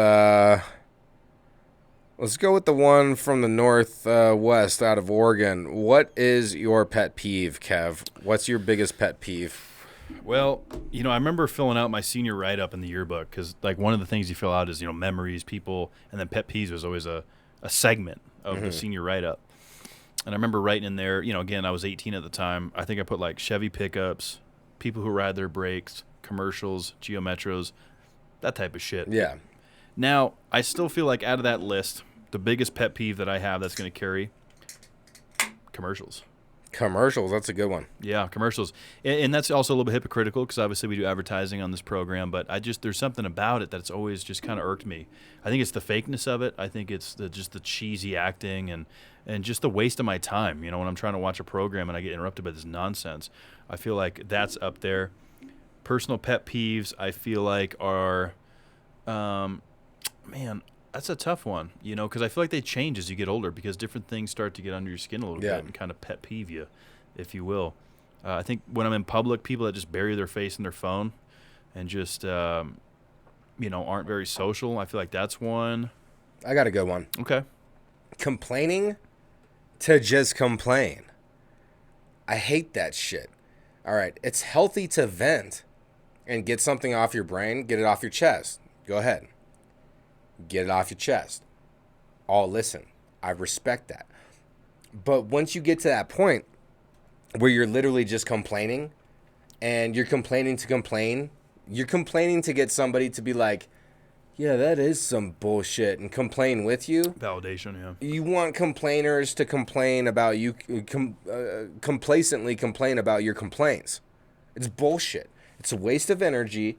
Let's go with the one from the northwest out of Oregon. What is your pet peeve, Kev? What's your biggest pet peeve? Well, you know, I remember filling out my senior write-up in the yearbook because, like, one of the things you fill out is, you know, memories, people, and then pet peeves was always a segment of the senior write-up. And I remember writing in there, you know, again, I was 18 at the time. I think I put, like, Chevy pickups, people who ride their brakes, commercials, Geo Metros, that type of shit. Yeah. Now, I still feel like out of that list, the biggest pet peeve that I have that's going to carry, commercials. Commercials, that's a good one. Yeah, commercials. And that's also a little bit hypocritical because obviously we do advertising on this program, but there's something about it that's always just kind of irked me. I think it's the fakeness of it. I think it's just the cheesy acting and just the waste of my time. You know, when I'm trying to watch a program and I get interrupted by this nonsense, I feel like that's up there. Personal pet peeves, I feel like are, man, that's a tough one, you know, because I feel like they change as you get older because different things start to get under your skin a little bit and kind of pet peeve you, if you will. I think when I'm in public, people that just bury their face in their phone and just, you know, aren't very social, I feel like that's one. I got a good one. Okay. Complaining to just complain. I hate that shit. All right, it's healthy to vent and get something off your brain, get it off your chest. Go ahead. Get it off your chest. I'll listen. I respect that. But once you get to that point where you're literally just complaining and you're complaining to complain, you're complaining to get somebody to be like, yeah, that is some bullshit, and complain with you. Validation, yeah. You want complainers to complain about you, complacently complain about your complaints. It's bullshit. It's a waste of energy,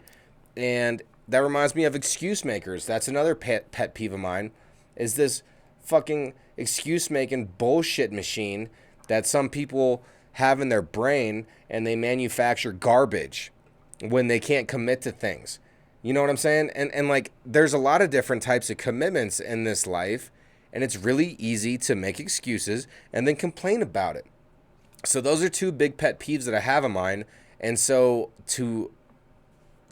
and that reminds me of excuse makers. That's another pet peeve of mine, is this fucking excuse-making bullshit machine that some people have in their brain, and they manufacture garbage when they can't commit to things. You know what I'm saying? And like, there's a lot of different types of commitments in this life, and it's really easy to make excuses and then complain about it. So those are two big pet peeves that I have of mine. And so to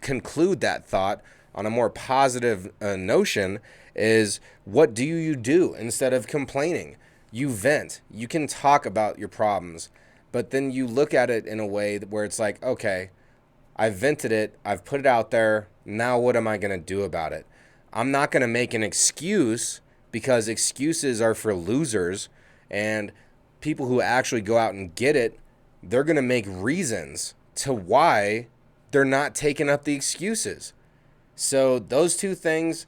conclude that thought on a more positive notion is, what do you do instead of complaining? You vent. You can talk about your problems, but then you look at it in a way where it's like, okay, I've vented it. I've put it out there. Now what am I going to do about it? I'm not going to make an excuse, because excuses are for losers, and people who actually go out and get it they're going to make reasons to why they're not taking up the excuses. So those two things,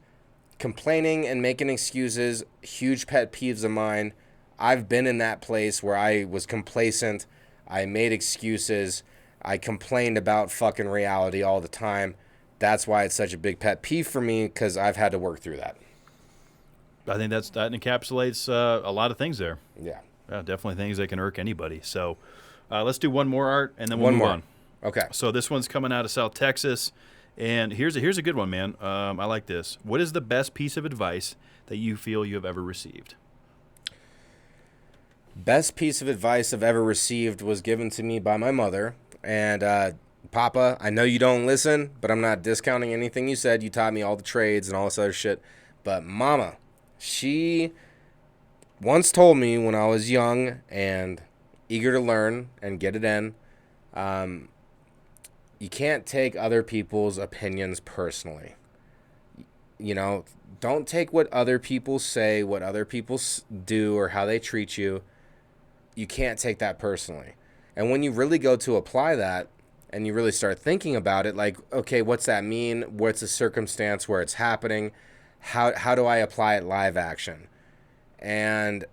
complaining and making excuses, huge pet peeves of mine. I've been in that place where I was complacent. I made excuses. I complained about fucking reality all the time. That's why it's such a big pet peeve for me, because I've had to work through that. I think that encapsulates a lot of things there. Yeah. Yeah, definitely things that can irk anybody. So let's do one more, Art, and then we'll move on. Okay. So this one's coming out of South Texas, and here's a good one, man. I like this. What is the best piece of advice that you feel you have ever received? Best piece of advice I've ever received was given to me by my mother. And Papa, I know you don't listen, but I'm not discounting anything you said. You taught me all the trades and all this other shit. But Mama, she once told me when I was young and eager to learn and get it in, you can't take other people's opinions personally. You know, don't take what other people say, what other people do, or how they treat you. You can't take that personally. And when you really go to apply that and you really start thinking about it, like, okay, what's that mean? What's the circumstance where it's happening? How do I apply it live action? And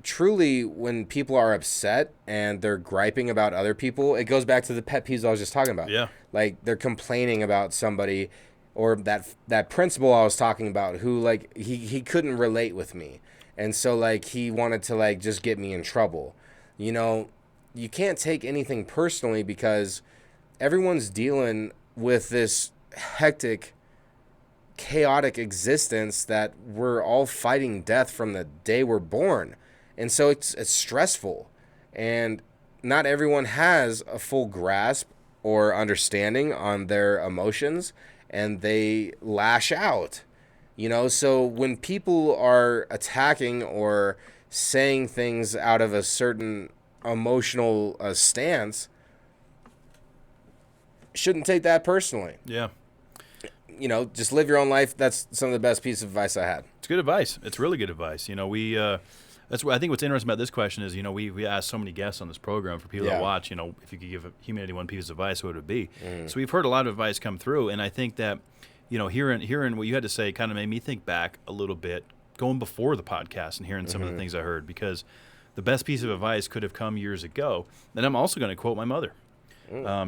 truly, when people are upset and they're griping about other people, it goes back to the pet peeves I was just talking about. Yeah. Like, they're complaining about somebody, or that principal I was talking about who, like, he couldn't relate with me. And so, like, he wanted to, like, just get me in trouble. You know, you can't take anything personally, because everyone's dealing with this hectic, chaotic existence that we're all fighting death from the day we're born. And so it's stressful. And not everyone has a full grasp or understanding on their emotions, and they lash out. You know, so when people are attacking or saying things out of a certain emotional stance, shouldn't take that personally. Yeah. You know, just live your own life. That's some of the best piece of advice I had. It's good advice. It's really good advice. You know, that's what I think what's interesting about this question is, you know, we asked so many guests on this program for people to watch, you know, if you could give humanity one piece of advice, what would it be? So we've heard a lot of advice come through, and I think that, you know, hearing what you had to say kind of made me think back a little bit, going before the podcast and hearing some of the things I heard, because the best piece of advice could have come years ago. And I'm also going to quote my mother.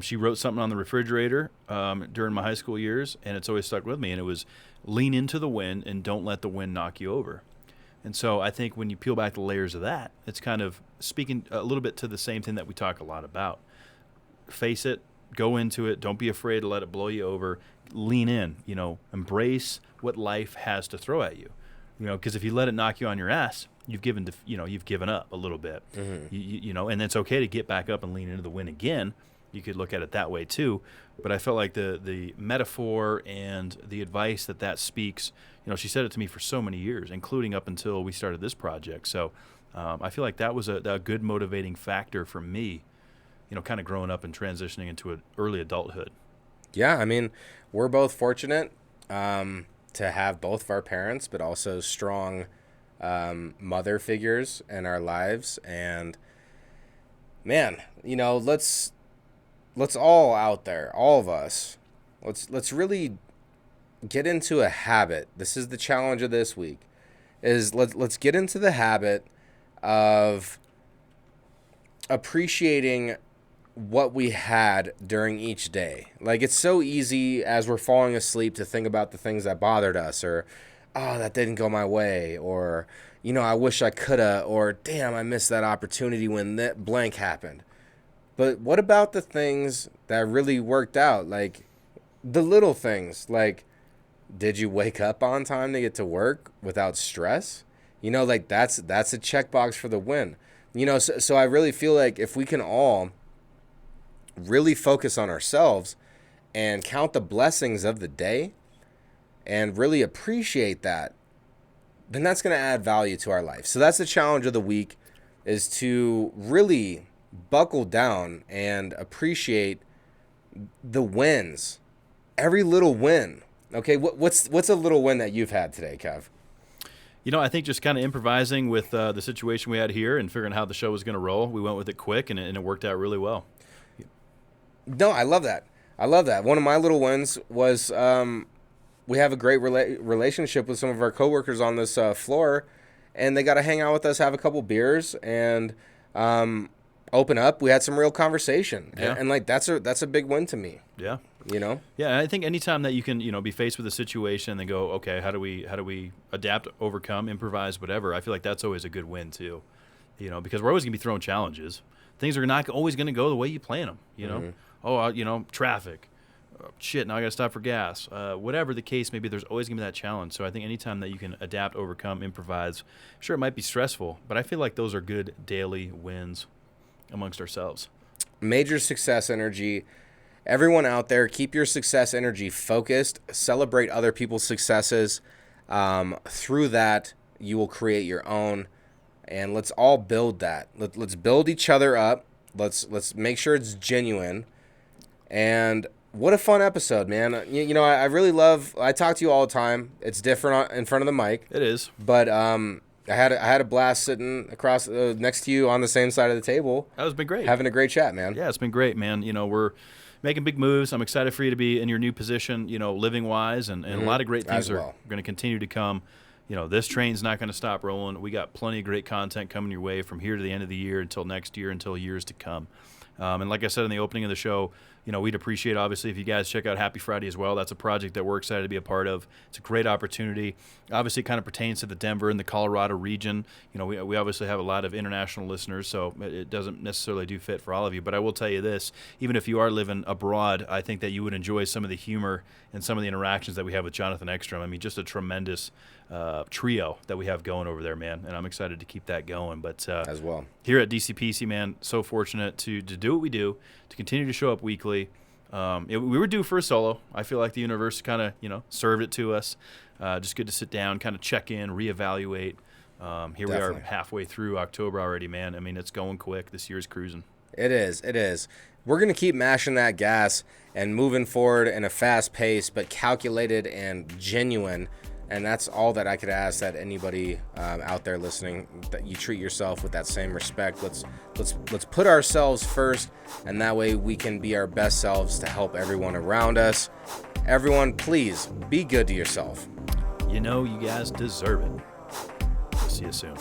She wrote something on the refrigerator during my high school years, and it's always stuck with me, and it was, lean into the wind and don't let the wind knock you over. And so I think when you peel back the layers of that, it's kind of speaking a little bit to the same thing that we talk a lot about. Face it, go into it, don't be afraid to let it blow you over, lean in, you know, embrace what life has to throw at you. You know, because if you let it knock you on your ass, you've given up a little bit. You know, and it's okay to get back up and lean into the wind again. You could look at it that way too. But I felt like the metaphor and the advice that speaks, you know, she said it to me for so many years, including up until we started this project. So I feel like that was a good motivating factor for me, you know, kind of growing up and transitioning into an early adulthood. Yeah, I mean, we're both fortunate to have both of our parents, but also strong mother figures in our lives. And man, you know, let's all out there, all of us, let's really get into a habit. This is the challenge of this week, is let's get into the habit of appreciating what we had during each day. Like, it's so easy as we're falling asleep to think about the things that bothered us, or, oh, that didn't go my way, or, you know, I wish I coulda, or damn, I missed that opportunity when that blank happened. But what about the things that really worked out? Like, the little things, like, did you wake up on time to get to work without stress? You know, like, that's a checkbox for the win. You know, so I really feel like if we can all really focus on ourselves and count the blessings of the day and really appreciate that, then that's going to add value to our life. So that's the challenge of the week, is to really buckle down and appreciate the wins, every little win. Okay, what's a little win that you've had today, Kev? I think just kind of improvising with the situation we had here and figuring out how the show was going to roll. We went with it quick, and it worked out really well. No, I love that. One of my little wins was we have a great relationship with some of our coworkers on this floor, and they got to hang out with us, have a couple beers, and open up. We had some real conversation, and like that's a big win to me. Yeah. Yeah, I think anytime that you can, be faced with a situation and then go, okay, how do we adapt, overcome, improvise, whatever. I feel like that's always a good win too, because we're always gonna be throwing challenges. Things are not always gonna go the way you plan them. Traffic, shit. Now I gotta stop for gas. Whatever the case may be, there's always gonna be that challenge. So I think anytime that you can adapt, overcome, improvise, sure it might be stressful, but I feel like those are good daily wins amongst ourselves. Major success energy. Everyone out there, keep your success energy focused. Celebrate other people's successes. Through that, you will create your own. And let's all build that. Let's build each other up. Let's make sure it's genuine. And what a fun episode, man. I really love. I talk to you all the time. It's different in front of the mic. It is. But I had a blast sitting across next to you on the same side of the table. That has been great. Having a great chat, man. Yeah, it's been great, man. We're making big moves. I'm excited for you to be in your new position, living wise, and a lot of great things are going to continue to come. This train's not going to stop rolling. We got plenty of great content coming your way from here to the end of the year until next year, until years to come. And like I said in the opening of the show, we'd appreciate, obviously, if you guys check out Happy Friday as well. That's a project that we're excited to be a part of. It's a great opportunity. Obviously, it kind of pertains to the Denver and the Colorado region. We obviously have a lot of international listeners, so it doesn't necessarily do fit for all of you. But I will tell you this, even if you are living abroad, I think that you would enjoy some of the humor and some of the interactions that we have with Jonathan Ekstrom. I mean, just a tremendous trio that we have going over there, man. And I'm excited to keep that going. But as well, here at DCPC, man, so fortunate to do what we do, to continue to show up weekly. We were due for a solo. I feel like the universe kind of, served it to us. Just good to sit down, kind of check in, reevaluate. Here we are halfway through October already, man. I mean, it's going quick. This year's cruising. It is. We're going to keep mashing that gas and moving forward in a fast pace, but calculated and genuine. And that's all that I could ask that anybody out there listening, that you treat yourself with that same respect. Let's put ourselves first, and that way we can be our best selves to help everyone around us. Everyone, please be good to yourself. You guys deserve it. We'll see you soon.